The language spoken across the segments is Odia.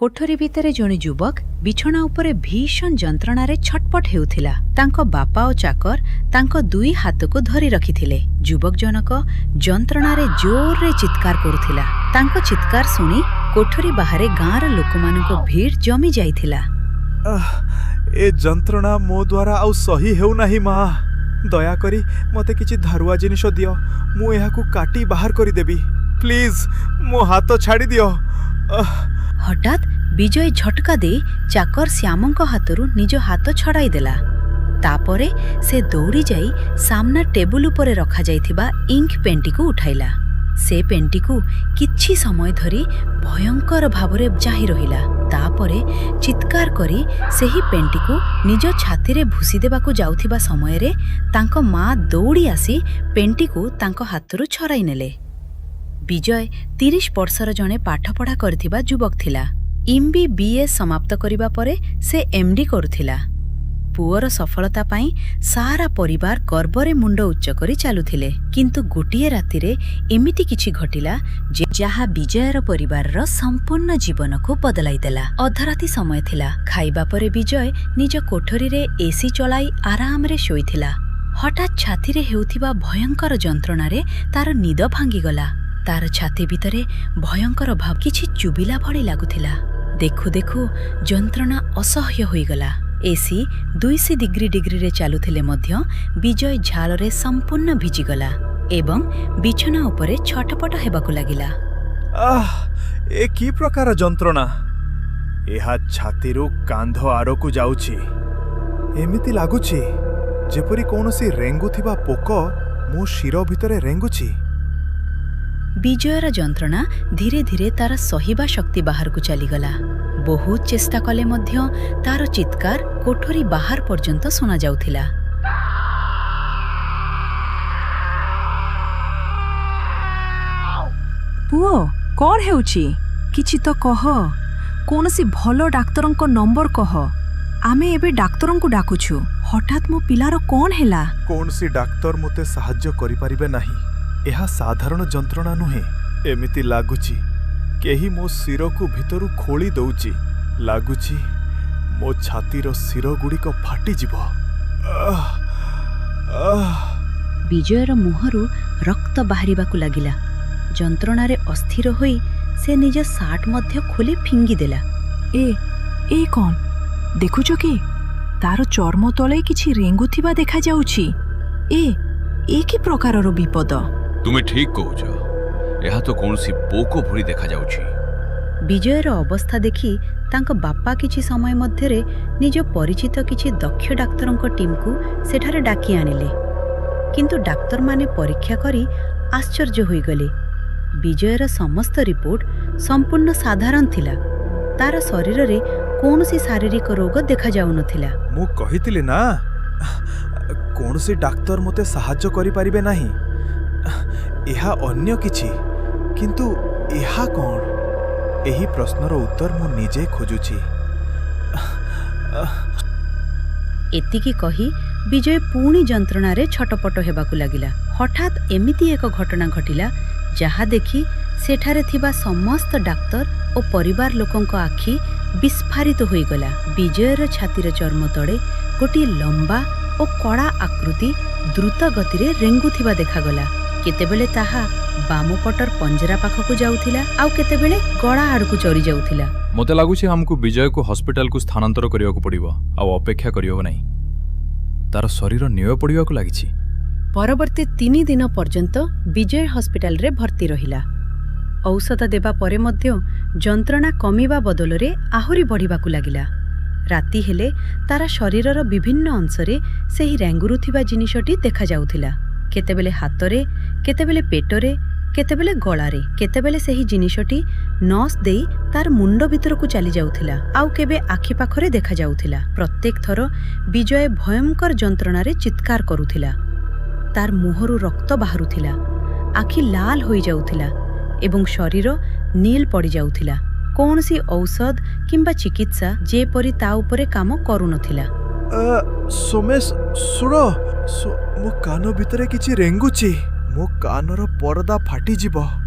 କୋଠରୀ ଭିତରେ ଜଣେ ଯୁବକ ବିଛଣା ଉପରେ ଭୀଷଣ ଯନ୍ତ୍ରଣାରେ ଛଟପଟ ହେଉଥିଲା। ତାଙ୍କ ବାପା ଓ ଚାକର ତାଙ୍କ ଦୁଇ ହାତକୁ ଧରି ରଖିଥିଲେ। ଯୁବକ ଜଣକ ଯନ୍ତ୍ରଣାରେ ଜୋରରେ ଚିତ୍କାର କରୁଥିଲା। ତାଙ୍କ ଚିତ୍କାର ଶୁଣି କୋଠରୀ ବାହାରେ ଗାଁର ଲୋକମାନଙ୍କ ଭିଡ଼ ଜମି ଯାଇଥିଲା। ଏ ଯନ୍ତ୍ରଣା ମୋ ଦ୍ୱାରା ଆଉ ସହି ହେଉନାହିଁ ମା। ଦୟାକରି ମୋତେ କିଛି ଧାରୁଆ ଜିନିଷ ଦିଅ, ମୁଁ ଏହାକୁ କାଟି ବାହାର କରିଦେବି। ପ୍ଲିଜ୍ ମୋ ହାତ ଛାଡ଼ି ଦିଅ। ହଠାତ୍ ବିଜୟ ଝଟକା ଦେଇ ଚାକର ଶ୍ୟାମଙ୍କ ହାତରୁ ନିଜ ହାତ ଛଡ଼ାଇ ଦେଲା। ତାପରେ ସେ ଦୌଡ଼ି ଯାଇ ସାମ୍ନା ଟେବୁଲ ଉପରେ ରଖାଯାଇଥିବା ଇଙ୍କ ପେନ୍ଟିକୁ ଉଠାଇଲା। ସେ ପେନ୍ଟିକୁ କିଛି ସମୟ ଧରି ଭୟଙ୍କର ଭାବରେ ଚାହିଁ ରହିଲା। ତାପରେ ଚିତ୍କାର କରି ସେହି ପେନ୍ଟିକୁ ନିଜ ଛାତିରେ ଭୁଷି ଦେବାକୁ ଯାଉଥିବା ସମୟରେ ତାଙ୍କ ମା ଦୌଡ଼ି ଆସି ପେନ୍ଟିକୁ ତାଙ୍କ ହାତରୁ ଛଡ଼ାଇ ନେଲେ। ବିଜୟ 30 ବର୍ଷର ଜଣେ ପାଠପଢ଼ା କରିଥିବା ଯୁବକ ଥିଲା। MBBS ସମାପ୍ତ କରିବା ପରେ ସେ MD କରୁଥିଲା। ପୁଅର ସଫଳତା ପାଇଁ ସାରା ପରିବାର ଗର୍ବରେ ମୁଣ୍ଡ ଉଚ୍ଚ କରି ଚାଲୁଥିଲେ। କିନ୍ତୁ ଗୋଟିଏ ରାତିରେ ଏମିତି କିଛି ଘଟିଲା ଯାହା ବିଜୟର ପରିବାରର ସମ୍ପୂର୍ଣ୍ଣ ଜୀବନକୁ ବଦଳାଇ ଦେଲା। ଅଧରାତି ସମୟ ଥିଲା। ଖାଇବା ପରେ ବିଜୟ ନିଜ କୋଠରୀରେ AC ଚଳାଇ ଆରାମରେ ଶୋଇଥିଲା। ହଠାତ୍ ଛାତିରେ ହେଉଥିବା ଭୟଙ୍କର ଯନ୍ତ୍ରଣାରେ ତାର ନିଦ ଭାଙ୍ଗିଗଲା। ତାର ଛାତି ଭିତରେ ଭୟଙ୍କର ଭାବ କିଛି ଚୁବିଲା ଭଳି ଲାଗୁଥିଲା। ଦେଖୁ ଦେଖୁ ଯନ୍ତ୍ରଣା ଅସହ୍ୟ ହୋଇଗଲା। AC 200 ଡିଗ୍ରୀରେ ଚାଲୁଥିଲେ ମଧ୍ୟ ବିଜୟ ଝାଳରେ ସମ୍ପୂର୍ଣ୍ଣ ଭିଜିଗଲା ଏବଂ ବିଛଣା ଉପରେ ଛଟପଟ ହେବାକୁ ଲାଗିଲା। ଏ କି ପ୍ରକାର ଯନ୍ତ୍ରଣା! ଏହା ଛାତିରୁ କାନ୍ଧ ଆଡ଼କୁ ଯାଉଛି। ଏମିତି ଲାଗୁଛି ଯେପରି କୌଣସି ରେଙ୍ଗୁଥିବା ପୋକ ମୋ ଶିର ଭିତରେ ରେଙ୍ଗୁଛି। ବିଜୟର ଯନ୍ତ୍ରଣା ଧୀରେ ଧୀରେ ତାର ସହିବା ଶକ୍ତି ବାହାରକୁ ଚାଲିଗଲା। ବହୁତ ଚେଷ୍ଟା କଲେ ମଧ୍ୟ ତାର ଚିତ୍କାର କୋଠରୀ ବାହାର ପର୍ଯ୍ୟନ୍ତ ଶୁଣାଯାଉଥିଲା। ପୁଅ, କ'ଣ ହେଉଛି? କିଛି ତ କହ। କୌଣସି ଭଲ ଡାକ୍ତରଙ୍କ ନମ୍ବର କହ। ଆମେ ଏବେ ଡାକ୍ତରଙ୍କୁ ଡାକୁଛୁ। ହଠାତ୍ ମୋ ପିଲାର କ'ଣ ହେଲା? କୌଣସି ଡାକ୍ତର ମୋତେ ସାହାଯ୍ୟ କରିପାରିବେ ନାହିଁ। ଏହା ସାଧାରଣ ଯନ୍ତ୍ରଣା ନୁହେଁ। ଏମିତି ଲାଗୁଛି କେହି ମୋ ଶିରକୁ ଭିତରୁ ଖୋଳି ଦଉଛି। ଲାଗୁଛି ମୋ ଛାତିର ଶିରଗୁଡ଼ିକ ଫାଟିଯିବ। ବିଜୟର ମୁହଁରୁ ରକ୍ତ ବାହାରିବାକୁ ଲାଗିଲା। ଯନ୍ତ୍ରଣାରେ ଅସ୍ଥିର ହୋଇ ସେ ନିଜ ସାର୍ଟ ମଧ୍ୟ ଖୋଲି ଫିଙ୍ଗିଦେଲା। ଏ କ'ଣ ଦେଖୁଛ କି? ତାର ଚର୍ମ ତଳେ କିଛି ରେଙ୍ଗୁଥିବା ଦେଖାଯାଉଛି। ଏ କି ପ୍ରକାରର ବିପଦ? ତୁମେ ଠିକ୍ କହୁଛ। ଏହା ତ କୌଣସି ପୋକ ଭଳି ଦେଖାଯାଉଛି। ବିଜୟର ଅବସ୍ଥା ଦେଖି ତାଙ୍କ ବାପା କିଛି ସମୟ ମଧ୍ୟରେ ନିଜ ପରିଚିତ କିଛି ଦକ୍ଷ ଡାକ୍ତରଙ୍କ ଟିମ୍କୁ ସେଠାରେ ଡାକି ଆଣିଲେ। କିନ୍ତୁ ଡାକ୍ତରମାନେ ପରୀକ୍ଷା କରି ଆଶ୍ଚର୍ଯ୍ୟ ହୋଇଗଲେ। ବିଜୟର ସମସ୍ତ ରିପୋର୍ଟ ସମ୍ପୂର୍ଣ୍ଣ ସାଧାରଣ ଥିଲା। ତାର ଶରୀରରେ କୌଣସି ଶାରୀରିକ ରୋଗ ଦେଖାଯାଉନଥିଲା। ମୁଁ କହିଥିଲି ନା, କୌଣସି ଡାକ୍ତର ମୋତେ ସାହାଯ୍ୟ କରିପାରିବେ ନାହିଁ। ଏହା ଅନ୍ୟ କିଛି। କିନ୍ତୁ ଏହା କ'ଣ? ଏହି ପ୍ରଶ୍ନର ଉତ୍ତର ମୁଁ ନିଜେ ଖୋଜୁଛି। ଏତିକି କହି ବିଜୟ ପୁଣି ଯନ୍ତ୍ରଣାରେ ଛଟପଟ ହେବାକୁ ଲାଗିଲା। ହଠାତ୍ ଏମିତି ଏକ ଘଟଣା ଘଟିଲା ଯାହା ଦେଖି ସେଠାରେ ଥିବା ସମସ୍ତ ଡାକ୍ତର ଓ ପରିବାର ଲୋକଙ୍କ ଆଖି ବିସ୍ଫାରିତ ହୋଇଗଲା। ବିଜୟର ଛାତିର ଚର୍ମ ତଳେ ଗୋଟିଏ ଲମ୍ବା ଓ କଳା ଆକୃତି ଦ୍ରୁତ ଗତିରେ ରେଙ୍ଗୁଥିବା ଦେଖାଗଲା। କେତେବେଳେ ତାହା ବାମ ପଟର ପଞ୍ଜରା ପାଖକୁ ଯାଉଥିଲା, ଆଉ କେତେବେଳେ ଗଳା ଆଡ଼କୁ ଚରି ଯାଉଥିଲା। ମୋତେ ଲାଗୁଛି ଆମକୁ ବିଜୟକୁ ହସ୍ପିଟାଲକୁ ସ୍ଥାନାନ୍ତର କରିବାକୁ ପଡ଼ିବ। ଆଉ ଅପେକ୍ଷା କରିହେବ ନାହିଁ। ତାର ଶରୀର ନିଅ ପଡ଼ିବାକୁ ଲାଗିଛି। ପରବର୍ତ୍ତୀ 3 ଦିନ ପର୍ଯ୍ୟନ୍ତ ବିଜୟ ହସ୍ପିଟାଲରେ ଭର୍ତ୍ତି ରହିଲା। ଔଷଧ ଦେବା ପରେ ମଧ୍ୟ ଯନ୍ତ୍ରଣା କମିବା ବଦଳରେ ଆହୁରି ବଢ଼ିବାକୁ ଲାଗିଲା। ରାତି ହେଲେ ତାର ଶରୀରର ବିଭିନ୍ନ ଅଂଶରେ ସେହି ରେଙ୍ଗୁରୁଥିବା ଜିନିଷଟି ଦେଖାଯାଉଥିଲା। କେତେବେଳେ ହାତରେ, କେତେବେଳେ ପେଟରେ, କେତେବେଳେ ଗଳାରେ। କେତେବେଳେ ସେହି ଜିନିଷଟି ନସ୍ ଦେଇ ତାର ମୁଣ୍ଡ ଭିତରକୁ ଚାଲି ଯାଉଥିଲା, ଆଉ କେବେ ଆଖି ପାଖରେ ଦେଖାଯାଉଥିଲା। ପ୍ରତ୍ୟେକ ଥର ବିଜୟ ଭୟଙ୍କର ଯନ୍ତ୍ରଣାରେ ଚିତ୍କାର କରୁଥିଲା। ତାର ମୁହଁରୁ ରକ୍ତ ବାହାରୁଥିଲା, ଆଖି ଲାଲ ହୋଇଯାଉଥିଲା ଏବଂ ଶରୀର ନୀଲ ପଡ଼ିଯାଉଥିଲା। କୌଣସି ଔଷଧ କିମ୍ବା ଚିକିତ୍ସା ଯେପରି ତା ଉପରେ କାମ କରୁନଥିଲା। ସୋମେଶ, ଶୁଣ, ମୋ କାନ ଭିତରେ କିଛି ରେଙ୍ଗୁଛି। ମୋ କାନର ପରଦା ଫାଟିଯିବ।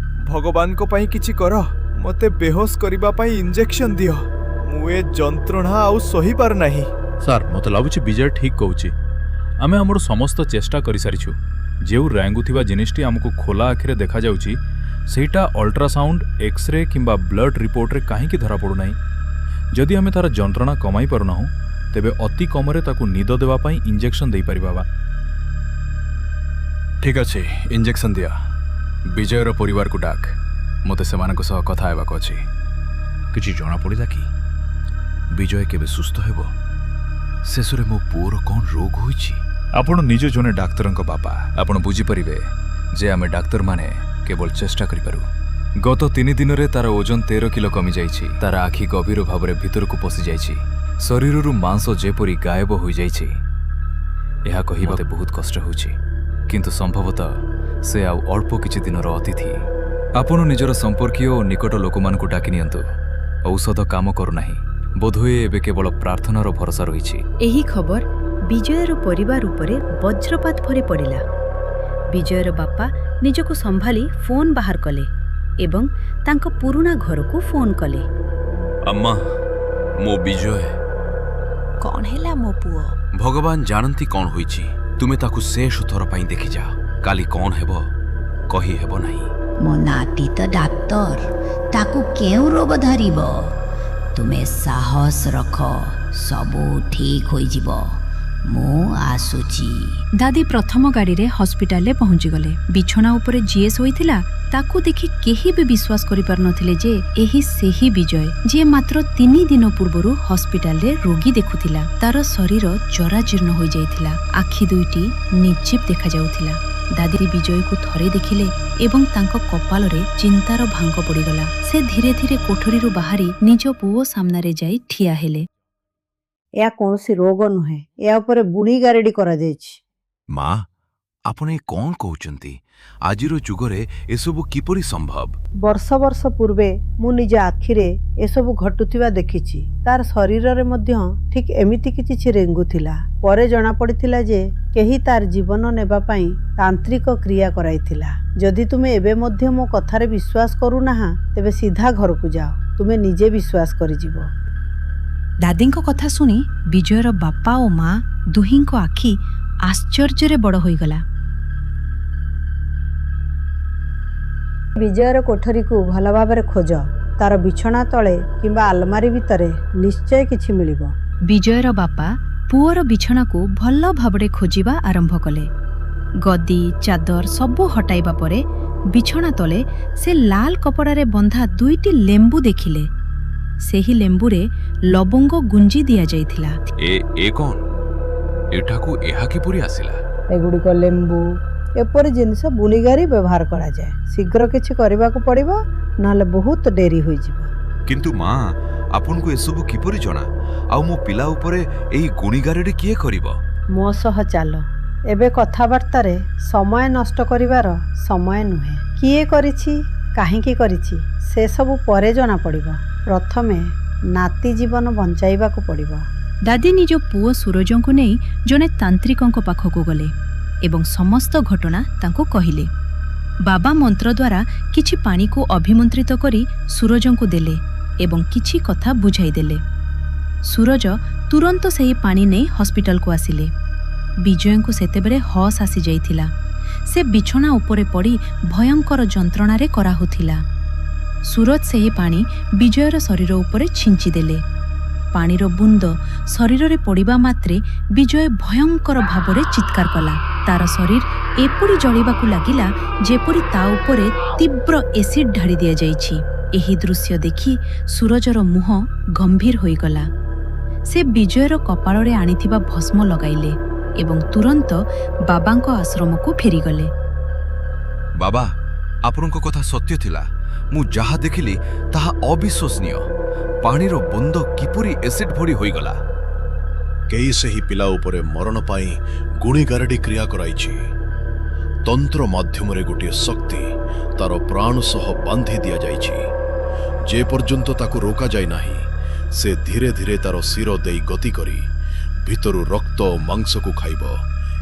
ଭଗବାନଙ୍କ ପାଇଁ କିଛି କର। ମତେ ବେହୋସ କରିବା ପାଇଁ ଇଞ୍ଜେକ୍ସନ ଦିଅ। ମୁଁ ଏ ଯନ୍ତ୍ରଣା ଆଉ ସହିପାରୁ ନାହିଁ। ସାର୍ ମୋତେ ଲାଗୁଛି ବିଜୟ ଠିକ୍ କହୁଛି। ଆମେ ଆମର ସମସ୍ତ ଚେଷ୍ଟା କରିସାରିଛୁ। ଯେଉଁ ରାଙ୍ଗୁଥିବା ଜିନିଷଟି ଆମକୁ ଖୋଲା ଆଖିରେ ଦେଖାଯାଉଛି ସେଇଟା ଅଲ୍ଟ୍ରାସାଉଣ୍ଡ, ଏକ୍ସରେ କିମ୍ବା ବ୍ଲଡ୍ ରିପୋର୍ଟରେ କାହିଁକି ଧରାପଡ଼ୁନାହିଁ? ଯଦି ଆମେ ତାର ଯନ୍ତ୍ରଣା କମାଇ ପାରୁନାହୁଁ ତେବେ ଅତି କମରେ ତାକୁ ନିଦ ଦେବା ପାଇଁ ଇଞ୍ଜେକ୍ସନ ଦେଇପାରିବା। ଠିକ୍ ଅଛି, ଇଞ୍ଜେକ୍ସନ ଦିଅ। ବିଜୟର ପରିବାରକୁ ଡାକ, ମୋତେ ସେମାନଙ୍କ ସହ କଥା ହେବାକୁ ଅଛି। କିଛି ଜଣାପଡ଼ିଲା କି ବିଜୟ କେବେ ସୁସ୍ଥ ହେବ? ଶେଷରେ ମୋ ପୁଅର କ'ଣ ରୋଗ ହୋଇଛି? ଆପଣ ନିଜ ଜଣେ ଡାକ୍ତରଙ୍କ ବାପା, ଆପଣ ବୁଝିପାରିବେ ଯେ ଆମେ ଡାକ୍ତରମାନେ କେବଳ ଚେଷ୍ଟା କରିପାରୁ। ଗତ 3 ଦିନରେ ତାର ଓଜନ 13 କିଲୋ କମିଯାଇଛି। ତାର ଆଖି ଗଭୀର ଭାବରେ ଭିତରକୁ ପଶିଯାଇଛି। ଶରୀରରୁ ମାଂସ ଯେପରି ଗାୟବ ହୋଇଯାଇଛି। ଏହା କହି ମୋତେ ବହୁତ କଷ୍ଟ ହେଉଛି, କିନ୍ତୁ ସମ୍ଭବତଃ ସେ ଆଉ ଅଳ୍ପ କିଛି ଦିନର ଅତିଥି। ଆପଣ ନିଜର ସମ୍ପର୍କୀୟ ଓ ନିକଟ ଲୋକମାନଙ୍କୁ ଡାକି ନିଅନ୍ତୁ। ଔଷଧ କାମ କରୁନାହିଁ। ବୋଧହୁଏ ଏବେ କେବଳ ପ୍ରାର୍ଥନାର ଭରସା ରହିଛି। ଏହି ଖବର ବିଜୟର ପରିବାର ଉପରେ ବଜ୍ରପାତ ଭରି ପଡ଼ିଲା। ବିଜୟର ବାପା ନିଜକୁ ସମ୍ଭାଳି ଫୋନ୍ ବାହାର କଲେ ଏବଂ ତାଙ୍କ ପୁରୁଣା ଘରକୁ ଫୋନ୍ କଲେ। ଆମ୍ମା, ମୋ ବିଜୟ। କ'ଣ ହେଲା ମୋ ପୁଅ? ଭଗବାନ ଜାଣନ୍ତି କ'ଣ ହୋଇଛି। ତୁମେ ତାକୁ ଶେଷ ଥର ପାଇଁ ଦେଖିଯାଅ। କାଲି କ'ଣ ହେବ କହି ହେବ ନାହିଁ। ମୋ ନାତି ତ ଡାକ୍ତର, ତାକୁ କେଉଁ ରୋଗ ଧରିବ? ତୁମେ ସାହସ ରଖ, ସବୁ ଠିକ୍ ହୋଇଯିବ। ମୁଁ ଆସୁଛି। ଦାଦି ପ୍ରଥମ ଗାଡ଼ିରେ ହସ୍ପିଟାଲରେ ପହଞ୍ଚିଗଲେ। ବିଛଣା ଉପରେ ଯିଏ ଶୋଇଥିଲା ତାକୁ ଦେଖି କେହି ବି ବିଶ୍ୱାସ କରିପାରୁନଥିଲେ ଯେ ଏହି ସେହି ବିଜୟ ଯିଏ ମାତ୍ର 3 ଦିନ ପୂର୍ବରୁ ହସ୍ପିଟାଲରେ ରୋଗୀ ଦେଖୁଥିଲା। ତାର ଶରୀର ଜରାଜୀର୍ଣ୍ଣ ହୋଇଯାଇଥିଲା। ଆଖି ଦୁଇଟି ନିର୍ଜୀବ ଦେଖାଯାଉଥିଲା। ଦାଦି ବିଜୟକୁ ଥରେ ଦେଖିଲେ ଏବଂ ତାଙ୍କ କପାଳରେ ଚିନ୍ତାର ଭାଙ୍ଗ ପଡ଼ିଗଲା। ସେ ଧୀରେ ଧୀରେ କୋଠରୀରୁ ବାହାରି ନିଜ ପୁଅ ସାମ୍ନାରେ ଯାଇ ଠିଆ ହେଲେ। ଏହା କୌଣସି ରୋଗ ନୁହେଁ, ଏହା ଉପରେ ବୁଣି ଗାରେଡ଼ି କରାଯାଇଛି। ମା, ଆପଣ ଏ କ'ଣ କହୁଛନ୍ତି? ଆଜିର ଯୁଗରେ ଏସବୁ କିପରି ସମ୍ଭବ? ବର୍ଷ ବର୍ଷ ପୂର୍ବେ ମୁଁ ନିଜ ଆଖିରେ ଏସବୁ ଘଟୁଥିବା ଦେଖିଛି। ତାର ଶରୀରରେ ମଧ୍ୟ ଠିକ୍ ଏମିତି କିଛି ରେଙ୍ଗୁଥିଲା। ପରେ ଜଣାପଡ଼ିଥିଲା ଯେ କେହି ତାର ଜୀବନ ନେବା ପାଇଁ ତାନ୍ତ୍ରିକ କ୍ରିୟା କରାଇଥିଲା। ଯଦି ତୁମେ ଏବେ ମଧ୍ୟ ମୋ କଥାରେ ବିଶ୍ୱାସ କରୁନାହଁ ତେବେ ସିଧା ଘରକୁ ଯାଅ। ତୁମେ ନିଜେ ବିଶ୍ୱାସ କରିଯିବ। ଦାଦିଙ୍କ କଥା ଶୁଣି ବିଜୟର ବାପା ଓ ମା ଦୁହିଁଙ୍କ ଆଖି ଆଶ୍ଚର୍ଯ୍ୟରେ ବଡ଼ ହୋଇଗଲା। ବିଜୟର କୋଠରୀକୁ ଭଲ ଭାବରେ ଖୋଜ। ତାର ବିଛଣା ତଳେ କିମ୍ବା ଆଲମାରୀ ଭିତରେ ନିଶ୍ଚୟ କିଛି ମିଳିବ। ବିଜୟର ବାପା ପୁଅର ବିଛଣାକୁ ଭଲ ଭାବରେ ଖୋଜିବା ଆରମ୍ଭ କଲେ। ଗଦି, ଚାଦର ସବୁ ହଟାଇବା ପରେ ବିଛଣା ତଳେ ସେ ଲାଲ କପଡ଼ାରେ ବନ୍ଧା 2ଟି ଲେମ୍ବୁ ଦେଖିଲେ। ସେହି ଲେମ୍ବୁରେ ଲବଙ୍ଗ ଗୁଞ୍ଜି ଦିଆଯାଇଥିଲା। ଏ କ'ଣ? ଏଠାକୁ ଏହା କିପରି ଆସିଲା? ଏଗୁଡ଼ିକ ଲେମ୍ବୁ, ଏପରି ଜିନିଷ ବୁଣିଗାରି ବ୍ୟବହାର କରାଯାଏ। ଶୀଘ୍ର କିଛି କରିବାକୁ ପଡ଼ିବ, ନହେଲେ ବହୁତ ଡେରି ହୋଇଯିବ। କିନ୍ତୁ ମା, ଆପଣଙ୍କୁ ଏସବୁ କିପରି ଜଣା? ଆଉ ମୋ ପିଲା ଉପରେ ଏହି ଗୁଣିଗାରେଡ଼ି କିଏ କରିବ? ମୋ ସହ ଚାଲ। ଏବେ କଥାବାର୍ତ୍ତାରେ ସମୟ ନଷ୍ଟ କରିବାର ସମୟ ନୁହେଁ। କିଏ କରିଛି, କାହିଁକି କରିଛି ସେସବୁ ପରେ ଜଣାପଡ଼ିବ। ପ୍ରଥମେ ନାତି ଜୀବନ ବଞ୍ଚାଇବାକୁ ପଡ଼ିବ। ଦାଦି ନିଜ ପୁଅ ସୁରଜଙ୍କୁ ନେଇ ଜଣେ ତାନ୍ତ୍ରିକଙ୍କ ପାଖକୁ ଗଲେ ଏବଂ ସମସ୍ତ ଘଟଣା ତାଙ୍କୁ କହିଲେ। ବାବା ମନ୍ତ୍ର ଦ୍ୱାରା କିଛି ପାଣିକୁ ଅଭିମନ୍ତ୍ରିତ କରି ସୁରଜଙ୍କୁ ଦେଲେ ଏବଂ କିଛି କଥା ବୁଝାଇଦେଲେ। ସୁରଜ ତୁରନ୍ତ ସେହି ପାଣି ନେଇ ହସ୍ପିଟାଲକୁ ଆସିଲେ। ବିଜୟଙ୍କୁ ସେତେବେଳେ ହସ୍ ଆସିଯାଇଥିଲା। ସେ ବିଛଣା ଉପରେ ପଡ଼ି ଭୟଙ୍କର ଯନ୍ତ୍ରଣାରେ କରାହୁଥିଲା। ସୁରଜ ସେହି ପାଣି ବିଜୟର ଶରୀର ଉପରେ ଛିଞ୍ଚିଦେଲେ। ପାଣିର ବୁନ୍ଦ ଶରୀରରେ ପଡ଼ିବା ମାତ୍ରେ ବିଜୟ ଭୟଙ୍କର ଭାବରେ ଚିତ୍କାର କଲା। ତାର ଶରୀର ଏପରି ଜଳିବାକୁ ଲାଗିଲା ଯେପରି ତା ଉପରେ ତୀବ୍ର ଏସିଡ୍ ଢାଳି ଦିଆଯାଇଛି। ଏହି ଦୃଶ୍ୟ ଦେଖି ସୁରଜର ମୁହଁ ଗମ୍ଭୀର ହୋଇଗଲା। ସେ ବିଜୟର କପାଳରେ ଆଣିଥିବା ଭସ୍ମ ଲଗାଇଲେ ଏବଂ ତୁରନ୍ତ ବାବାଙ୍କ ଆଶ୍ରମକୁ ଫେରିଗଲେ। ବାବା, ଆପଣଙ୍କ କଥା ସତ୍ୟ ଥିଲା। ମୁଁ ଯାହା ଦେଖିଲି ତାହା ଅବିଶ୍ୱସନୀୟ। ପାଣିର ବୁନ୍ଦ କିପରି ଏସିଡ୍ ଭଳି ହୋଇଗଲା। କେହି ସେହି ପିଲା ଉପରେ ମରଣ ପାଇଁ ଗୁଣିଗାରେଡ଼ି କ୍ରିୟା କରାଇଛି। ତନ୍ତ୍ର ମାଧ୍ୟମରେ ଗୋଟିଏ ଶକ୍ତି ତାର ପ୍ରାଣ ସହ ବାନ୍ଧି ଦିଆଯାଇଛି। ଯେ ପର୍ଯ୍ୟନ୍ତ ତାକୁ ରୋକାଯାଇ ନାହିଁ, ସେ ଧୀରେ ଧୀରେ ତାର ଶିର ଦେଇ ଗତି କରି ଭିତରୁ ରକ୍ତ ଓ ମାଂସକୁ ଖାଇବ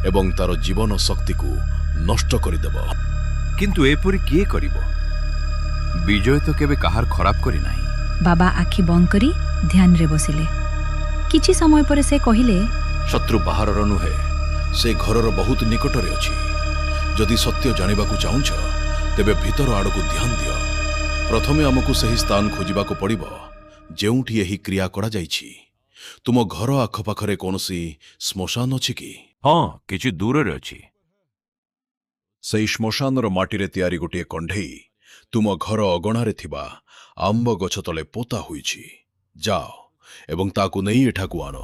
ଏବଂ ତାର ଜୀବନ ଶକ୍ତିକୁ ନଷ୍ଟ କରିଦେବ। କିନ୍ତୁ ଏପରି କିଏ କରିବ? ବିଜୟ ତ କେବେ କାହାର ଖରାପ କରି ନାହିଁ। ବାବା ଆଖି ବନ୍ଦ କରି ଧ୍ୟାନରେ ବସିଲେ। କିଛି ସମୟ ପରେ ସେ କହିଲେ, ଶତ୍ରୁ ବାହାରର ନୁହେଁ, ସେ ଘରର ବହୁତ ନିକଟରେ ଅଛି। ଯଦି ସତ୍ୟ ଜାଣିବାକୁ ଚାହୁଁଛ ତେବେ ଭିତର ଆଡ଼କୁ ଧ୍ୟାନ ଦିଅ। ପ୍ରଥମେ ଆମକୁ ସେହି ସ୍ଥାନ ଖୋଜିବାକୁ ପଡ଼ିବ ଯେଉଁଠି ଏହି କ୍ରିୟା କରାଯାଇଛି। ତୁମ ଘର ଆଖପାଖରେ କୌଣସି ଶ୍ମଶାନ ଅଛି କି? ହଁ, କିଛି ଦୂରରେ ଅଛି। ସେହି ଶ୍ମଶାନର ମାଟିରେ ତିଆରି ଗୋଟିଏ କଣ୍ଢେଇ ତୁମ ଘର ଅଗଣାରେ ଥିବା ଆମ୍ବ ଗଛ ତଳେ ପୋତା ହୋଇଛି। ଯାଅ ଏବଂ ତାକୁ ନେଇ ଏଠାକୁ ଆଣ।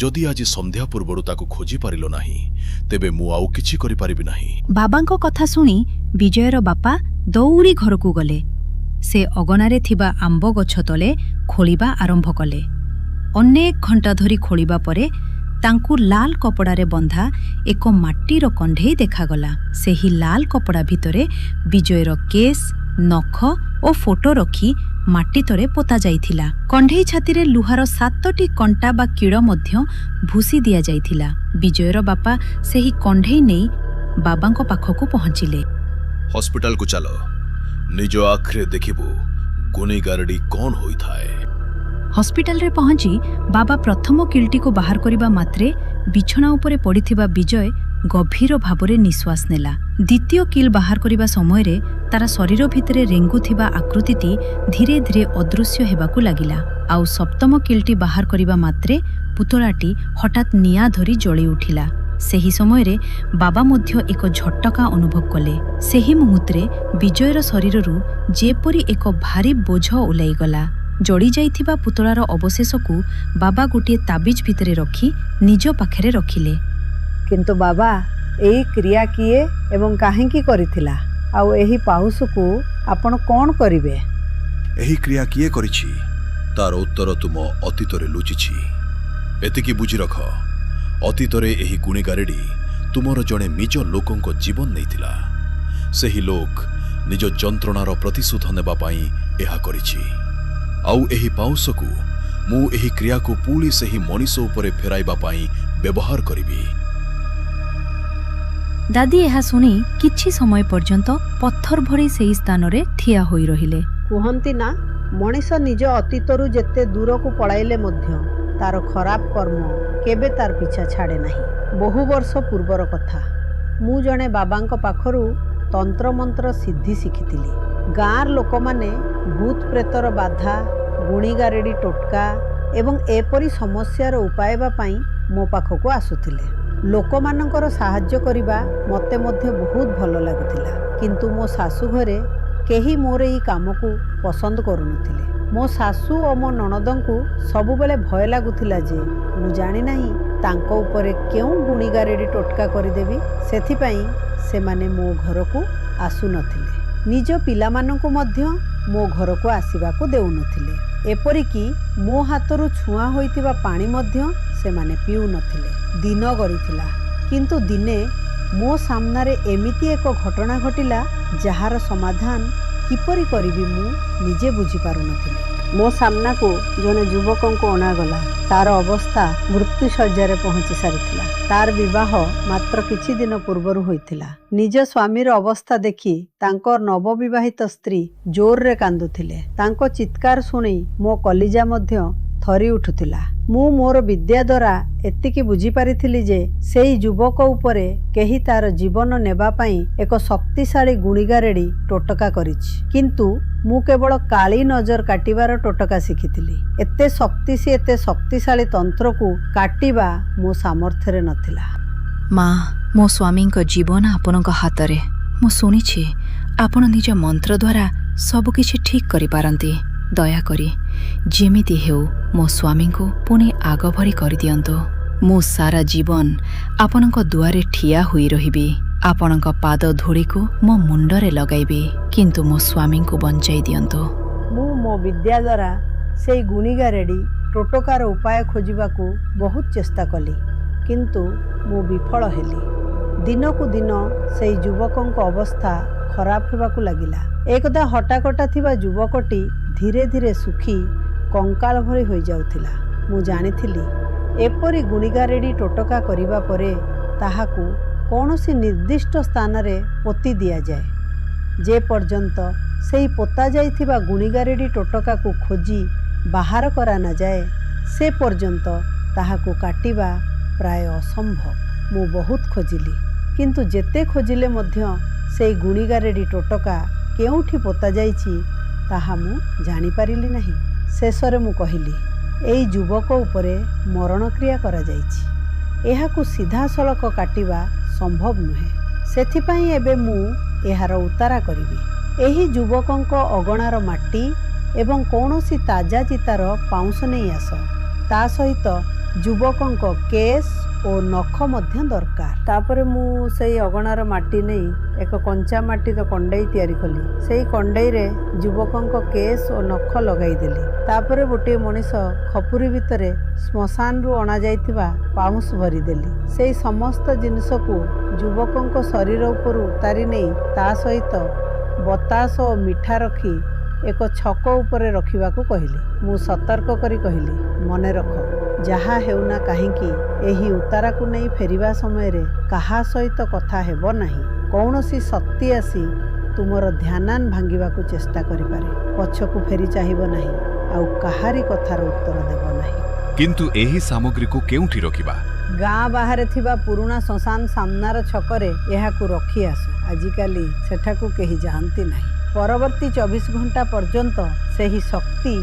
ଯଦି ଆଜି ସନ୍ଧ୍ୟା ପୂର୍ବରୁ ତାକୁ ଖୋଜି ପାରିଲ ନାହିଁ ତେବେ ମୁଁ ଆଉ କିଛି କରିପାରିବି ନାହିଁ। ବାବାଙ୍କ କଥା ଶୁଣି ବିଜୟର ବାପା ଦୌଡ଼ି ଘରକୁ ଗଲେ। ସେ ଅଗଣାରେ ଥିବା ଆମ୍ବ ଗଛ ତଳେ ଖୋଳିବା ଆରମ୍ଭ କଲେ। ଅନେକ ଘଣ୍ଟା ଧରି ଖୋଳିବା ପରେ ତାଙ୍କୁ ଲାଲ କପଡ଼ାରେ ବନ୍ଧା ଏକ ମାଟିର କଣ୍ଢେଇ ଦେଖାଗଲା। ସେହି ଲାଲ କପଡ଼ା ଭିତରେ ବିଜୟର କେସ୍, ନଖ ଓ ଫଟୋ ରଖି ମାଟି ତଳେ ପୋତା ଯାଇଥିଲା। କଣ୍ଢେଇ ଛାତିରେ ଲୁହାର 7ଟି କଣ୍ଟା ବା କିଳ ମଧ୍ୟ ଭୁସି ଦିଆଯାଇଥିଲା। ବିଜୟର ବାପା ସେହି କଣ୍ଢେଇ ନେଇ ବାବାଙ୍କ ପାଖକୁ ପହଞ୍ଚିଲେ। ହସ୍ପିଟାଲକୁ ଚାଲ, ନିଜ ଆଖିରେ ଦେଖିବୁ ଗୁଣିଗାରେଡ଼ି କ'ଣ ହୋଇଥାଏ। ହସ୍ପିଟାଲରେ ପହଞ୍ଚି ବାବା ପ୍ରଥମ କିଲ୍ଟିକୁ ବାହାର କରିବା ମାତ୍ରେ ବିଛଣା ଉପରେ ପଡ଼ିଥିବା ବିଜୟ ଗଭୀର ଭାବରେ ନିଶ୍ୱାସ ନେଲା। ଦ୍ୱିତୀୟ କିଲ୍ ବାହାର କରିବା ସମୟରେ ତାର ଶରୀର ଭିତରେ ରେଙ୍ଗୁଥିବା ଆକୃତିଟି ଧୀରେ ଧୀରେ ଅଦୃଶ୍ୟ ହେବାକୁ ଲାଗିଲା। ଆଉ ସପ୍ତମ କିଲ୍ଟି ବାହାର କରିବା ମାତ୍ରେ ପୁତଳାଟି ହଠାତ୍ ନିଆଁ ଧରି ଜଳି ଉଠିଲା। ସେହି ସମୟରେ ବାବା ମଧ୍ୟ ଏକ ଝଟକା ଅନୁଭବ କଲେ। ସେହି ମୁହୂର୍ତ୍ତରେ ବିଜୟର ଶରୀରରୁ ଯେପରି ଏକ ଭାରି ବୋଝ ଓହ୍ଲାଇଗଲା। ଜଳିଯାଇଥିବା ପୁତଳାର ଅବଶେଷକୁ ବାବା ଗୋଟିଏ ତାବିଜ ଭିତରେ ରଖି ନିଜ ପାଖରେ ରଖିଲେ। କିନ୍ତୁ ବାବା, ଏହି କ୍ରିୟା କିଏ ଏବଂ କାହିଁକି କରିଥିଲା? ଆଉ ଏହି ପାହୁସକୁ ଆପଣ କ'ଣ କରିବେ? ଏହି କ୍ରିୟା କିଏ କରିଛି ତାର ଉତ୍ତର ତୁମ ଅତୀତରେ ଲୁଚିଛି। ଏତିକି ବୁଝି ରଖ, ଅତୀତରେ ଏହି ଗୁଣିଗାରେଡ଼ି ତୁମର ଜଣେ ନିଜ ଲୋକଙ୍କ ଜୀବନ ନେଇଥିଲା। ସେହି ଲୋକ ନିଜ ଯନ୍ତ୍ରଣାର ପ୍ରତିଶୋଧ ନେବା ପାଇଁ ଏହା କରିଛି। ଆଉ ଏହି ପାଉଁଶକୁ ମୁଁ ଏହି କ୍ରିୟାକୁ ପୁଣି ସେହି ମଣିଷ ଉପରେ ଫେରାଇବା ପାଇଁ ବ୍ୟବହାର କରିବି। ଦାଦି ଏହା ଶୁଣି କିଛି ସମୟ ପର୍ଯ୍ୟନ୍ତ ପଥର ଭଳି ସେହି ସ୍ଥାନରେ ଠିଆ ହୋଇ ରହିଲେ। କୁହନ୍ତି ନା, ମଣିଷ ନିଜ ଅତୀତରୁ ଯେତେ ଦୂରକୁ ପଳାଇଲେ ମଧ୍ୟ ତାର ଖରାପ କର୍ମ କେବେ ତାର ପିଛା ଛାଡ଼େ ନାହିଁ। ବହୁ ବର୍ଷ ପୂର୍ବର କଥା, ମୁଁ ଜଣେ ବାବାଙ୍କ ପାଖରୁ ତନ୍ତ୍ରମନ୍ତ୍ର ସିଦ୍ଧି ଶିଖିଥିଲି। ଗାଁର ଲୋକମାନେ ଭୂତ ପ୍ରେତର ବାଧା, ଗୁଣିଗାରେଡ଼ି ଟୋଟକା ଏବଂ ଏପରି ସମସ୍ୟାର ଉପାୟ ପାଇଁ ମୋ ପାଖକୁ ଆସୁଥିଲେ। ଲୋକମାନଙ୍କର ସାହାଯ୍ୟ କରିବା ମୋତେ ମଧ୍ୟ ବହୁତ ଭଲ ଲାଗୁଥିଲା। କିନ୍ତୁ ମୋ ଶାଶୁ ଘରେ କେହି ମୋର ଏହି କାମକୁ ପସନ୍ଦ କରୁନଥିଲେ। ମୋ ଶାଶୁ ଓ ମୋ ନଣଦଙ୍କୁ ସବୁବେଳେ ଭୟ ଲାଗୁଥିଲା ଯେ ମୁଁ ଜାଣିନାହିଁ ତାଙ୍କ ଉପରେ କେଉଁ ଗୁଣିଗାରେଡ଼ି ଟୋଟକା କରିଦେବି। ସେଥିପାଇଁ ସେମାନେ ମୋ ଘରକୁ ଆସୁନଥିଲେ। ନିଜ ପିଲାମାନଙ୍କୁ ମଧ୍ୟ ମୋ ଘରକୁ ଆସିବାକୁ ଦେଉନଥିଲେ। ଏପରିକି ମୋ ହାତରୁ ଛୁଆଁ ହୋଇଥିବା ପାଣି ମଧ୍ୟ ସେମାନେ ପିଉନଥିଲେ। ଦିନ ଗଡ଼ିଥିଲା, କିନ୍ତୁ ଦିନେ ମୋ ସାମ୍ନାରେ ଏମିତି ଏକ ଘଟଣା ଘଟିଲା ଯାହାର ସମାଧାନ କିପରି କରିବି ମୁଁ ନିଜେ ବୁଝିପାରୁନଥିଲି। ମୋ ସାମ୍ନାକୁ ଜଣେ ଯୁବକଙ୍କୁ ଅଣାଗଲା। ତାର ଅବସ୍ଥା ମୃତ୍ୟୁଶଯ୍ୟାରେ ପହଞ୍ଚି ସାରିଥିଲା। ତାର ବିବାହ ମାତ୍ର କିଛି ଦିନ ପୂର୍ବରୁ ହୋଇଥିଲା। ନିଜ ସ୍ୱାମୀର ଅବସ୍ଥା ଦେଖି ତାଙ୍କ ନବବିବାହିତ ସ୍ତ୍ରୀ ଜୋରରେ କାନ୍ଦୁଥିଲେ। ତାଙ୍କ ଚିତ୍କାର ଶୁଣି ମୋ କଲିଜା ମଧ୍ୟ ଥରି ଉଠୁଥିଲା। ମୁଁ ମୋର ବିଦ୍ୟା ଦ୍ୱାରା ଏତିକି ବୁଝିପାରିଥିଲି ଯେ ସେଇ ଯୁବକ ଉପରେ କେହି ତାର ଜୀବନ ନେବା ପାଇଁ ଏକ ଶକ୍ତିଶାଳୀ ଗୁଣିଗାରେଡ଼ି ଟୋଟକା କରିଛି। କିନ୍ତୁ ମୁଁ କେବଳ କାଳି ନଜର କାଟିବାର ଟୋଟକା ଶିଖିଥିଲି। ଏତେ ଶକ୍ତିଶାଳୀ ତନ୍ତ୍ରକୁ କାଟିବା ମୋ ସାମର୍ଥ୍ୟରେ ନଥିଲା। ମା, ମୋ ସ୍ୱାମୀଙ୍କ ଜୀବନ ଆପଣଙ୍କ ହାତରେ। ମୁଁ ଶୁଣିଛି ଆପଣ ନିଜ ମନ୍ତ୍ର ଦ୍ୱାରା ସବୁକିଛି ଠିକ୍ କରିପାରନ୍ତି। ଦୟାକରି ଯେମିତି ହେଉ ମୋ ସ୍ୱାମୀଙ୍କୁ ପୁଣି ଆଗ ଭଳି କରିଦିଅନ୍ତୁ। ମୁଁ ସାରା ଜୀବନ ଆପଣଙ୍କ ଦୁଆରେ ଠିଆ ହୋଇ ରହିବି। ଆପଣଙ୍କ ପାଦ ଧୂଳିକୁ ମୋ ମୁଣ୍ଡରେ ଲଗାଇବି, କିନ୍ତୁ ମୋ ସ୍ୱାମୀଙ୍କୁ ବଞ୍ଚାଇ ଦିଅନ୍ତୁ। ମୁଁ ମୋ ବିଦ୍ୟା ଦ୍ୱାରା ସେଇ ଗୁଣିଗାରେଡ଼ି ଟୋଟକାର ଉପାୟ ଖୋଜିବାକୁ ବହୁତ ଚେଷ୍ଟା କଲି, କିନ୍ତୁ ମୁଁ ବିଫଳ ହେଲି। ଦିନକୁ ଦିନ ସେଇ ଯୁବକଙ୍କ ଅବସ୍ଥା ଖରାପ ହେବାକୁ ଲାଗିଲା। ଏକଦା ହଟାକଟା ଥିବା ଯୁବକଟି ଧୀରେ ଧୀରେ ଶୁଖି କଙ୍କାଳ ଭଳି ହୋଇଯାଉଥିଲା। ମୁଁ ଜାଣିଥିଲି ଏପରି ଗୁଣିଗାରେଡ଼ି ଟୋଟକା କରିବା ପରେ ତାହାକୁ କୌଣସି ନିର୍ଦ୍ଦିଷ୍ଟ ସ୍ଥାନରେ ପୋତି ଦିଆଯାଏ। ଯେ ପର୍ଯ୍ୟନ୍ତ ସେହି ପୋତା ଯାଇଥିବା ଗୁଣିଗାରେଡ଼ି ଟୋଟକାକୁ ଖୋଜି ବାହାର କରା ନଯାଏ ସେ ପର୍ଯ୍ୟନ୍ତ ତାହାକୁ କାଟିବା ପ୍ରାୟ ଅସମ୍ଭବ। ମୁଁ ବହୁତ ଖୋଜିଲି, କିନ୍ତୁ ଯେତେ ଖୋଜିଲେ ମଧ୍ୟ ସେଇ ଗୁଣିଗାରେଡ଼ି ଟୋଟକା କେଉଁଠି ପୋତା ଯାଇଛି ତାହା ମୁଁ ଜାଣିପାରିଲି ନାହିଁ। ଶେଷରେ ମୁଁ କହିଲି, ଏଇ ଯୁବକ ଉପରେ ମରଣକ୍ରିୟା କରାଯାଇଛି, ଏହାକୁ ସିଧାସଳଖ କାଟିବା ସମ୍ଭବ ନୁହେଁ। ସେଥିପାଇଁ ଏବେ ମୁଁ ଏହାର ଉତାରା କରିବି। ଏହି ଯୁବକଙ୍କ ଅଗଣାର ମାଟି ଏବଂ କୌଣସି ତାଜା ଚିତାର ପାଉଁଶ ନେଇ ଆସ। ତା ସହିତ ଯୁବକଙ୍କ କେସ୍ ଓ ନଖ ମଧ୍ୟ ଦରକାର। ତାପରେ ମୁଁ ସେଇ ଅଗଣାର ମାଟି ନେଇ ଏକ କଞ୍ଚା ମାଟିର କଣ୍ଡେଇ ତିଆରି କଲି। ସେଇ କଣ୍ଡେଇରେ ଯୁବକଙ୍କ କେସ୍ ଓ ନଖ ଲଗାଇଦେଲି। ତାପରେ ଗୋଟିଏ ମଣିଷ ଖପୁରି ଭିତରେ ଶ୍ମଶାନରୁ ଅଣାଯାଇଥିବା ପାଉଁଶ ଭରିଦେଲି। ସେଇ ସମସ୍ତ ଜିନିଷକୁ ଯୁବକଙ୍କ ଶରୀର ଉପରୁ ଉତାରି ନେଇ ତା ସହିତ ବତାସ ଓ ମିଠା ରଖି ଏକ ଛକ ଉପରେ ରଖିବାକୁ କହିଲି। ମୁଁ ସତର୍କ କରି କହିଲି, ମନେ ରଖ, ଯାହା ହେଉନା କାହିଁକି ଏହି ଉତାରାକୁ ନେଇ ଫେରିବା ସମୟରେ କାହା ସହିତ କଥା ହେବ ନାହିଁ। କୌଣସି ଶକ୍ତି ଆସି ତୁମର ଧ୍ୟାନାନ ଭାଙ୍ଗିବାକୁ ଚେଷ୍ଟା କରିପାରେ। ପଛକୁ ଫେରି ଚାହିଁବ ନାହିଁ, ଆଉ କାହାରି କଥାର ଉତ୍ତର ଦେବ ନାହିଁ। କିନ୍ତୁ ଏହି ସାମଗ୍ରୀକୁ କେଉଁଠି ରଖିବା? ଗାଁ ବାହାରେ ଥିବା ପୁରୁଣା ଶ୍ମଶାନ ସାମ୍ନାର ଛକରେ ଏହାକୁ ରଖି ଆସୁ। ଆଜିକାଲି ସେଠାକୁ କେହି ଯାଆନ୍ତି ନାହିଁ। ପରବର୍ତ୍ତୀ 24 ଘଣ୍ଟା ପର୍ଯ୍ୟନ୍ତ ସେହି ଶକ୍ତି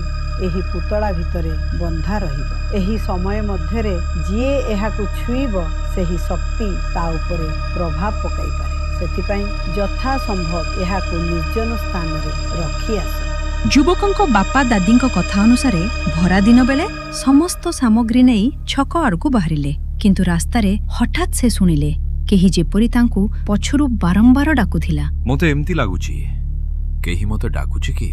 ଏହି ପୁତଳା ଭିତରେ ବନ୍ଧା ରହିବ। ଏହି ସମୟ ମଧ୍ୟରେ ଯିଏ ଏହାକୁ ଛୁଇଁବ ସେହି ଶକ୍ତି ତା ଉପରେ ପ୍ରଭାବ ପକାଇପାରେ। ସେଥିପାଇଁ ଯଥାସମ୍ଭବ ଏହାକୁ ନିର୍ଜନ ସ୍ଥାନରେ ରଖି ଆସ। ଯୁବକଙ୍କ ବାପା ଦାଦୀଙ୍କ କଥା ଅନୁସାରେ ଭରା ଦିନ ବେଳେ ସମସ୍ତ ସାମଗ୍ରୀ ନେଇ ଛକ ଆଡ଼କୁ ବାହାରିଲେ। କିନ୍ତୁ ରାସ୍ତାରେ ହଠାତ୍ ସେ ଶୁଣିଲେ କେହି ଯେପରି ତାଙ୍କୁ ପଛରୁ ବାରମ୍ବାର ଡାକୁଥିଲା। ମୋତେ ଏମିତି ଲାଗୁଛି କେହି ମୋତେ ଡାକୁଛି କି?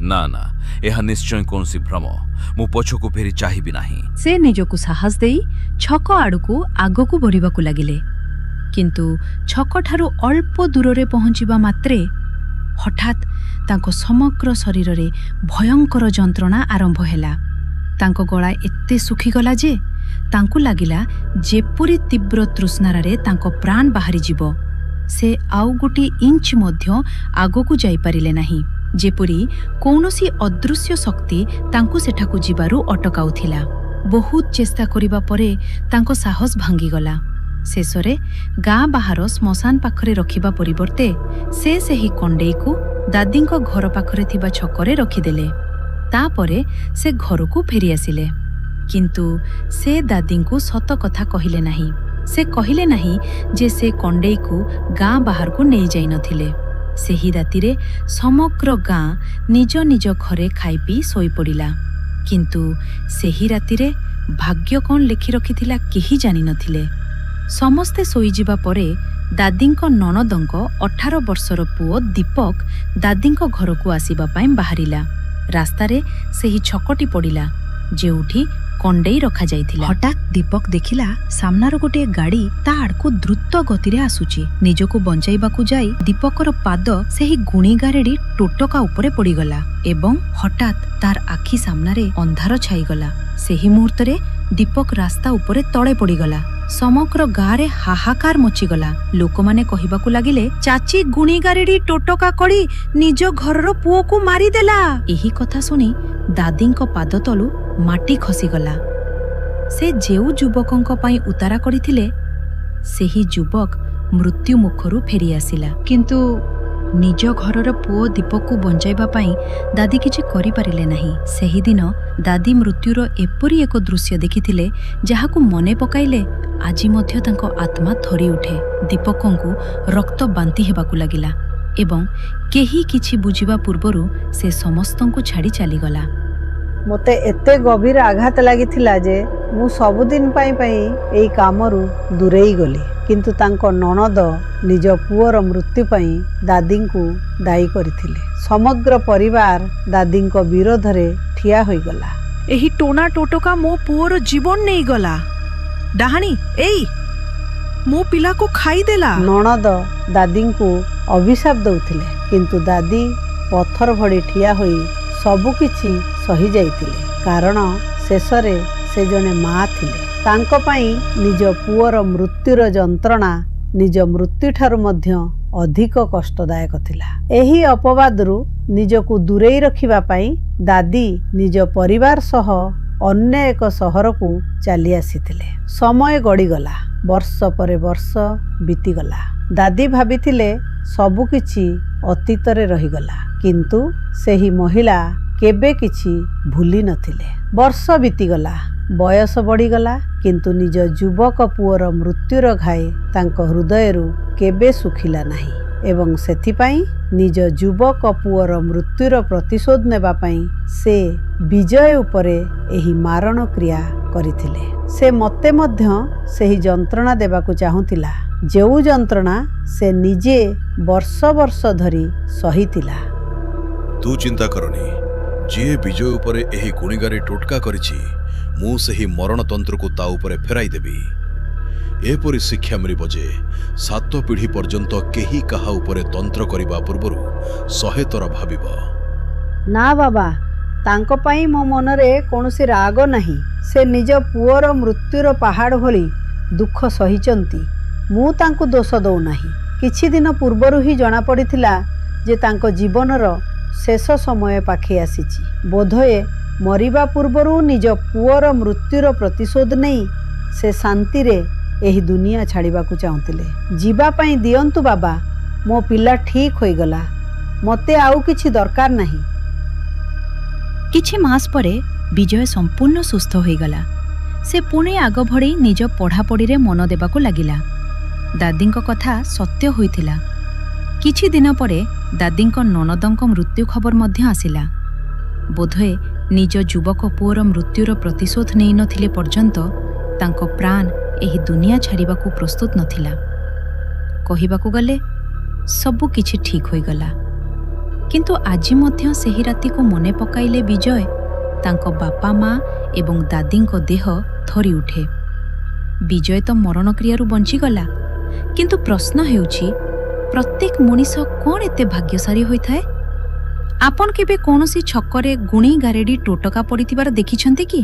ନା ନା, ଏହା ନିଶ୍ଚୟ କୌଣସି ଭ୍ରମ। ମୁଁ ପଛକୁ ଫେରି ଚାହିଁବି ନାହିଁ। ସେ ନିଜକୁ ସାହସ ଦେଇ ଛକ ଆଡ଼କୁ ଆଗକୁ ବଢ଼ିବାକୁ ଲାଗିଲେ। କିନ୍ତୁ ଛକଠାରୁ ଅଳ୍ପ ଦୂରରେ ପହଞ୍ଚିବା ମାତ୍ରେ ହଠାତ୍ ତାଙ୍କ ସମଗ୍ର ଶରୀରରେ ଭୟଙ୍କର ଯନ୍ତ୍ରଣା ଆରମ୍ଭ ହେଲା। ତାଙ୍କ ଗଳା ଏତେ ଶୁଖିଗଲା ଯେ ତାଙ୍କୁ ଲାଗିଲା ଯେପରି ତୀବ୍ର ତୃଷ୍ଣାରେ ତାଙ୍କ ପ୍ରାଣ ବାହାରିଯିବ। ସେ ଆଉ ଗୋଟିଏ ଇଞ୍ଚ ମଧ୍ୟ ଆଗକୁ ଯାଇପାରିଲେ ନାହିଁ, ଯେପରି କୌଣସି ଅଦୃଶ୍ୟ ଶକ୍ତି ତାଙ୍କୁ ସେଠାକୁ ଯିବାରୁ ଅଟକାଉଥିଲା। ବହୁତ ଚେଷ୍ଟା କରିବା ପରେ ତାଙ୍କ ସାହସ ଭାଙ୍ଗିଗଲା। ଶେଷରେ ଗାଁ ବାହାର ଶ୍ମଶାନ ପାଖରେ ରଖିବା ପରିବର୍ତ୍ତେ ସେ ସେହି କଣ୍ଡେଇକୁ ଦାଦୀଙ୍କ ଘର ପାଖରେ ଥିବା ଛକରେ ରଖିଦେଲେ। ତାପରେ ସେ ଘରକୁ ଫେରିଆସିଲେ। କିନ୍ତୁ ସେ ଦାଦୀଙ୍କୁ ସତ କଥା କହିଲେ ନାହିଁ। ସେ କହିଲେ ନାହିଁ ଯେ ସେ କଣ୍ଡେଇକୁ ଗାଁ ବାହାରକୁ ନେଇଯାଇନଥିଲେ। ସେହି ରାତିରେ ସମଗ୍ର ଗାଁ ନିଜ ନିଜ ଘରେ ଖାଇ ପିଇ ଶୋଇପଡ଼ିଲା। କିନ୍ତୁ ସେହି ରାତିରେ ଭାଗ୍ୟ କ'ଣ ଲେଖି ରଖିଥିଲା କେହି ଜାଣିନଥିଲେ। ସମସ୍ତେ ଶୋଇଯିବା ପରେ ଦାଦୀଙ୍କ ନଣଦଙ୍କ 18 ବର୍ଷର ପୁଅ ଦୀପକ ଦାଦୀଙ୍କ ଘରକୁ ଆସିବା ପାଇଁ ବାହାରିଲା। ରାସ୍ତାରେ ସେହି ଛକଟି ପଡ଼ିଲା ଯେଉଁଠି କଣ୍ଡେଇ ରଖାଯାଇଥିଲା। ହଠାତ୍ ଦୀପକ ଦେଖିଲା ସାମ୍ନାର ଗୋଟିଏ ଗାଡ଼ି ତା ଆଡ଼କୁ ଦ୍ରୁତ ଗତିରେ ଆସୁଛି। ନିଜକୁ ବଞ୍ଚାଇବାକୁ ଯାଇ ଦୀପକର ପାଦ ସେହି ଗୁଣିଗାରେଡ଼ି ଟୋଟକା ଉପରେ ପଡ଼ିଗଲା ଏବଂ ହଠାତ୍ ତାର ଆଖି ସାମ୍ନାରେ ଅନ୍ଧାର ଛାଇଗଲା। ସେହି ମୁହୂର୍ତ୍ତରେ ଦୀପକ ରାସ୍ତା ଉପରେ ତଳେ ପଡ଼ିଗଲା। ସମଗ୍ର ଗାଁରେ ହାହାକାର ମଚିଗଲା। ଲୋକମାନେ କହିବାକୁ ଲାଗିଲେ, ଚାଚୀ ଗୁଣିଗାରେଡ଼ି ଟୋଟକା କଳି ନିଜ ଘରର ପୁଅକୁ ମାରିଦେଲା। ଏହି କଥା ଶୁଣି ଦାଦୀଙ୍କ ପାଦ ତଳୁ ମାଟି ଖସିଗଲା। ସେ ଯେଉଁ ଯୁବକଙ୍କ ପାଇଁ ଉତାରା କରିଥିଲେ ସେହି ଯୁବକ ମୃତ୍ୟୁ ମୁଖରୁ ଫେରିଆସିଲା। କିନ୍ତୁ ନିଜ ଘରର ପୁଅ ଦୀପକକୁ ବଞ୍ଚାଇବା ପାଇଁ ଦାଦୀ କିଛି କରିପାରିଲେ ନାହିଁ। ସେହିଦିନ ଦାଦୀ ମୃତ୍ୟୁର ଏପରି ଏକ ଦୃଶ୍ୟ ଦେଖିଥିଲେ ଯାହାକୁ ମନେ ପକାଇଲେ ଆଜି ମଧ୍ୟ ତାଙ୍କ ଆତ୍ମା ଥରି ଉଠେ। ଦୀପକଙ୍କୁ ରକ୍ତ ବାନ୍ତି ହେବାକୁ ଲାଗିଲା ଏବଂ କେହି କିଛି ବୁଝିବା ପୂର୍ବରୁ ସେ ସମସ୍ତଙ୍କୁ ଛାଡ଼ି ଚାଲିଗଲା। ମୋତେ ଏତେ ଗଭୀର ଆଘାତ ଲାଗିଥିଲା ଯେ ମୁଁ ସବୁଦିନ ପାଇଁ ଏହି କାମରୁ ଦୂରେଇ ଗଲି। କିନ୍ତୁ ତାଙ୍କ ନଣଦ ନିଜ ପୁଅର ମୃତ୍ୟୁ ପାଇଁ ଦାଦୀଙ୍କୁ ଦାୟୀ କରିଥିଲେ। ସମଗ୍ର ପରିବାର ଦାଦୀଙ୍କ ବିରୋଧରେ ଠିଆ ହୋଇଗଲା। ଏହି ଟୋନା ଟୋଟକା ମୋ ପୁଅର ଜୀବନ ନେଇଗଲା। ଡାହାଣୀ, ଏଇ ମୋ ପିଲାକୁ ଖାଇଦେଲା। ନଣଦ ଦାଦୀଙ୍କୁ ଅଭିଶାପ ଦେଉଥିଲେ, କିନ୍ତୁ ଦାଦୀ ପଥର ଭଳି ଠିଆ ହୋଇ ସବୁକିଛି ସହି ଯାଇଥିଲେ। କାରଣ ଶେଷରେ ସେ ଜଣେ ମା ଥିଲେ। ତାଙ୍କ ପାଇଁ ନିଜ ପୁଅର ମୃତ୍ୟୁର ଯନ୍ତ୍ରଣା ନିଜ ମୃତ୍ୟୁଠାରୁ ମଧ୍ୟ ଅଧିକ କଷ୍ଟଦାୟକ ଥିଲା। ଏହି ଅପବାଦରୁ ନିଜକୁ ଦୂରେଇ ରଖିବା ପାଇଁ ଦାଦି ନିଜ ପରିବାର ସହ ଅନ୍ୟ ଏକ ସହରକୁ ଚାଲି ଆସିଥିଲେ। ସମୟ ଗଡ଼ିଗଲା। ବର୍ଷ ପରେ ବର୍ଷ ବିତିଗଲା। ଦାଦି ଭାବିଥିଲେ ସବୁକିଛି ଅତୀତରେ ରହିଗଲା, କିନ୍ତୁ ସେହି ମହିଳା କେବେ କିଛି ଭୁଲି ନଥିଲେ। ବର୍ଷ ବିତିଗଲା, ବୟସ ବଢ଼ିଗଲା, କିନ୍ତୁ ନିଜ ଯୁବକ ପୁଅର ମୃତ୍ୟୁର ଘାଇ ତାଙ୍କ ହୃଦୟରୁ କେବେ ଶୁଖିଲା ନାହିଁ ଏବଂ ସେଥିପାଇଁ ନିଜ ଯୁବକ ପୁଅର ମୃତ୍ୟୁର ପ୍ରତିଶୋଧ ନେବା ପାଇଁ ସେ ବିଜୟ ଉପରେ ଏହି ମାରଣ କ୍ରିୟା କରିଥିଲେ। ସେ ମୋତେ ମଧ୍ୟ ସେହି ଯନ୍ତ୍ରଣା ଦେବାକୁ ଚାହୁଁଥିଲା, ଯେଉଁ ଯନ୍ତ୍ରଣା ସେ ନିଜେ ବର୍ଷ ବର୍ଷ ଧରି ସହିଥିଲା। ତୁ ଚିନ୍ତା କରନି, ଯିଏ ବିଜୟ ଉପରେ ଏହି ଗୁଣିଗାରୀ ଟୋଟକା କରିଛି, ମୁଁ ସେହି ମରଣତନ୍ତ୍ରକୁ ତା ଉପରେ ଫେରାଇ ଦେବି। ଏପରି ଶିକ୍ଷା ମିଳିବ ଯେ 7 ପିଢ଼ି ପର୍ଯ୍ୟନ୍ତ କେହି କାହା ଉପରେ ତନ୍ତ୍ର କରିବା ପୂର୍ବରୁ 100 ଥର ଭାବିବ। ନା ବାବା, ତାଙ୍କ ପାଇଁ ମୋ ମନରେ କୌଣସି ରାଗ ନାହିଁ। ସେ ନିଜ ପୁଅର ମୃତ୍ୟୁର ପାହାଡ଼ ଭଳି ଦୁଃଖ ସହିଛନ୍ତି। ମୁଁ ତାଙ୍କୁ ଦୋଷ ଦେଉନାହିଁ। କିଛି ଦିନ ପୂର୍ବରୁ ହିଁ ଜଣାପଡ଼ିଥିଲା ଯେ ତାଙ୍କ ଜୀବନର ଶେଷ ସମୟ ପାଖେଇ ଆସିଛି। ବୋଧହୁଏ ମରିବା ପୂର୍ବରୁ ନିଜ ପୁଅର ମୃତ୍ୟୁର ପ୍ରତିଶୋଧ ନେଇ ସେ ଶାନ୍ତିରେ ଏହି ଦୁନିଆ ଛାଡ଼ିବାକୁ ଚାହୁଁଥିଲେ। ଯିବା ପାଇଁ ଦିଅନ୍ତୁ ବାବା, ମୋ ପିଲା ଠିକ୍ ହୋଇଗଲା। ମୋତେ ଆଉ କିଛି ଦରକାର ନାହିଁ। କିଛି ମାସ ପରେ ବିଜୟ ସମ୍ପୂର୍ଣ୍ଣ ସୁସ୍ଥ ହୋଇଗଲା। ସେ ପୁଣି ଆଗ ଭଳି ନିଜ ପଢ଼ାପଢ଼ିରେ ମନ ଦେବାକୁ ଲାଗିଲା। ଦାଦିଙ୍କ କଥା ସତ୍ୟ ହୋଇଥିଲା। କିଛି ଦିନ ପରେ ଦାଦିଙ୍କ ନଣନ୍ଦଙ୍କ ମୃତ୍ୟୁ ଖବର ମଧ୍ୟ ଆସିଲା। ବୋଧହୁଏ ନିଜ ଯୁବକ ପୁଅର ମୃତ୍ୟୁର ପ୍ରତିଶୋଧ ନେଇନଥିଲେ ପର୍ଯ୍ୟନ୍ତ ତାଙ୍କ ପ୍ରାଣ ଏହି ଦୁନିଆ ଛାଡ଼ିବାକୁ ପ୍ରସ୍ତୁତ ନଥିଲା। କହିବାକୁ ଗଲେ ସବୁ କିଛି ଠିକ୍ ହୋଇଗଲା, କିନ୍ତୁ ଆଜି ମଧ୍ୟ ସେହି ରାତିକୁ ମନେ ପକାଇଲେ ବିଜୟ ତାଙ୍କ ବାପା ମା ଏବଂ ଦାଦିଙ୍କ ଦେହ ଥରି ଉଠେ। ବିଜୟ ତ ମରଣକ୍ରିୟାରୁ ବଞ୍ଚିଗଲା, କିନ୍ତୁ ପ୍ରଶ୍ନ ହେଉଛି ପ୍ରତ୍ୟେକ ମଣିଷ କ'ଣ ଏତେ ଭାଗ୍ୟଶାଳୀ ହୋଇଥାଏ? ଆପଣ କେବେ କୌଣସି ଛକରେ ଗୁଣି ଗାରେଡ଼ି ଟୋଟକା ପଡ଼ିଥିବାର ଦେଖିଛନ୍ତି କି?